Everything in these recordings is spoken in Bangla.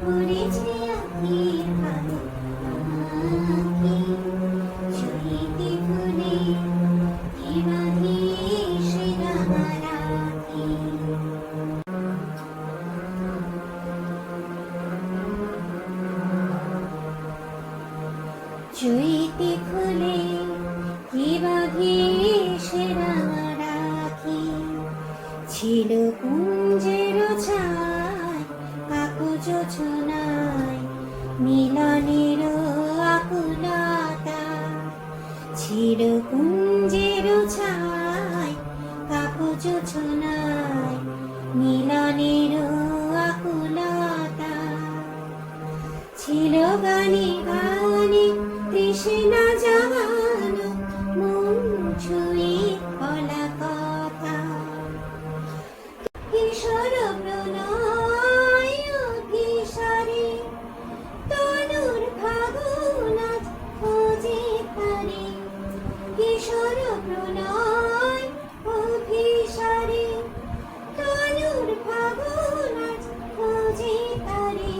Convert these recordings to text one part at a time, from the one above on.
পড়েছে আখির হাতে আঁখি চৈতি ফুলে কি বাঁধিসে রাঙা রাখি। চৈতি ফুলে কি বাঁধিসে রাঙা রাখি। ছিল কুঞ্জের ছায় কাকুজ ছোনায় মিলনের আকুলতা। ছিল কুঞ্জের ছায় কাকুজ ছোনায় মিলনের আকুলতা। ছিল গানে গানে তৃষ্ণা জাগানো মন ছুঁয়ে বলা কথা। কিশোর প্রণয় অভিসারে তনুর ফাগুন আজ খোঁজে তারে। কিশোর প্রণয় অভিসারে তনুর ফাগুন আজ খোঁজে তারে।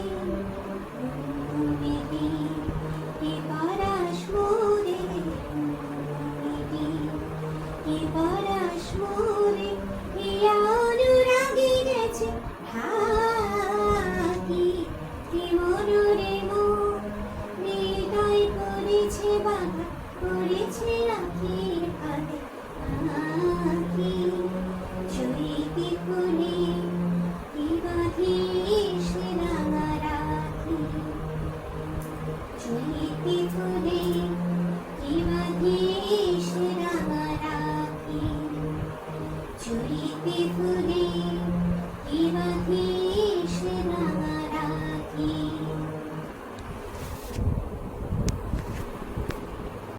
পড়েছে আখির হাতে আঁখি চৈতি ফুলে কি বাঁধিসে রাঙা রাখি। চৈতি ফুলে কি বাঁধিসে রাঙা রাখি। চৈতি ফুলে কি বাঁধিসে রাঙা